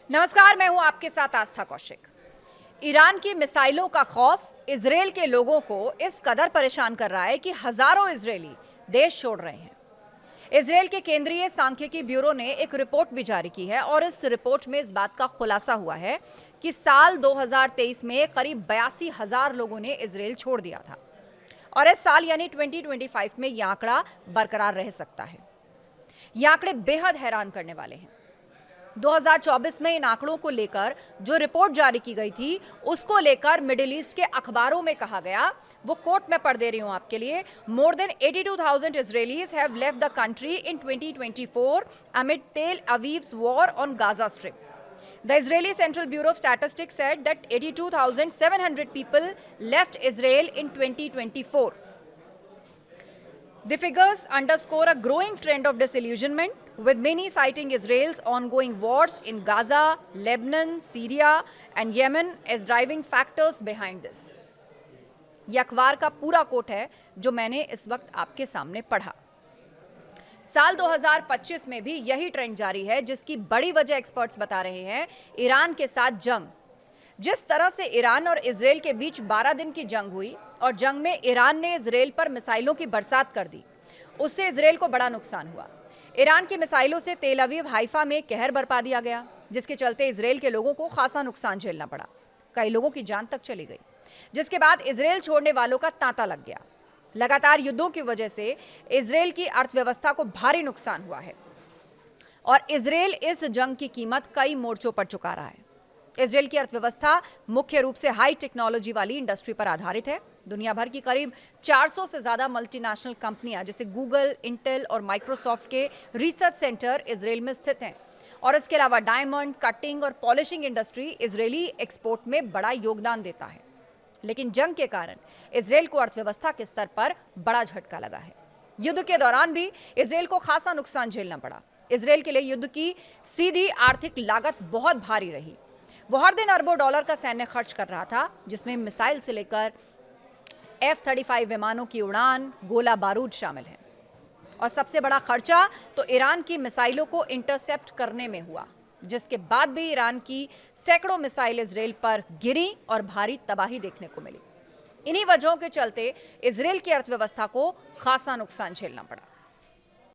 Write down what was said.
नमस्कार, मैं हूं आपके साथ आस्था कौशिक। ईरान की मिसाइलों का खौफ इजरायल के लोगों को इस कदर परेशान कर रहा है कि हजारों इजरायली देश छोड़ रहे हैं। इजरायल के केंद्रीय सांख्यिकी ब्यूरो ने एक रिपोर्ट भी जारी की है और इस रिपोर्ट में इस बात का खुलासा हुआ है कि साल 2023 में करीब 82,000 लोगों ने इजरायल छोड़ दिया था और इस साल यानी 2025 में यह आंकड़ा बरकरार रह सकता है। ये आंकड़े बेहद हैरान करने वाले हैं। 2024 में इन आंकड़ों को लेकर जो रिपोर्ट जारी की गई थी उसको लेकर मिडिल ईस्ट के अखबारों में कहा गया, वो कोट मैं पढ़ दे रही हूं आपके लिए। More than 82,000 Israelis have left the country in 2024 amid Tel Aviv's war on Gaza Strip. The Israeli Central Bureau of Statistics said that 82,700 people left Israel in 2024. The figures underscore a growing trend of disillusionment, with many citing Israel's ongoing wars in Gaza, Lebanon, Syria and Yemen as driving factors behind this. यह अखबार का पूरा coat है जो मैंने इस वक्त आपके सामने पढ़ा। साल 2025 में भी यही ट्रेंड जारी है, जिसकी बड़ी वजह एक्सपर्ट्स बता रहे हैं ईरान के साथ जंग। जिस तरह से ईरान और इजरायल के बीच 12 दिन की जंग हुई और जंग में ईरान ने इजरायल पर मिसाइलों की बरसात कर दी, उससे इजरायल को बड़ा नुकसान हुआ। ईरान की मिसाइलों से तेल अवीव हाइफा में कहर बरपा दिया गया, जिसके चलते इजरायल के लोगों को खासा नुकसान झेलना पड़ा। कई लोगों की जान तक चली गई, जिसके बाद इजरायल छोड़ने वालों का तांता लग गया। लगातार युद्धों की वजह से इजरायल की अर्थव्यवस्था को भारी नुकसान हुआ है और इजरायल इस जंग की कीमत कई मोर्चों पर चुका रहा है। इजरायल की अर्थव्यवस्था मुख्य रूप से हाई टेक्नोलॉजी वाली इंडस्ट्री पर आधारित है। दुनिया भर की करीब 400 से ज्यादा मल्टीनेशनल कंपनियां जैसे गूगल, इंटेल और माइक्रोसॉफ्ट के रिसर्च सेंटर इजरायल में स्थित हैं और इसके अलावा डायमंड, कटिंग और पॉलिशिंग इंडस्ट्री इजरायली एक्सपोर्ट में बड़ा योगदान देता है। लेकिन जंग के कारण इजरायल को अर्थव्यवस्था के स्तर पर बड़ा झटका लगा है। युद्ध के दौरान भी इजरायल को खासा नुकसान झेलना पड़ा। इजरायल के लिए युद्ध की सीधी आर्थिक लागत बहुत भारी रही। वो हर दिन अरबों डॉलर का सैन्य खर्च कर रहा था, जिसमें मिसाइल से लेकर F-35 विमानों की उड़ान, गोला बारूद शामिल है। और सबसे बड़ा खर्चा तो ईरान की मिसाइलों को इंटरसेप्ट करने में हुआ, जिसके बाद भी ईरान की सैकड़ों मिसाइल इजरायल पर गिरी और भारी तबाही देखने को मिली। इन्हीं वजहों के चलते इजरायल की अर्थव्यवस्था को खासा नुकसान झेलना पड़ा।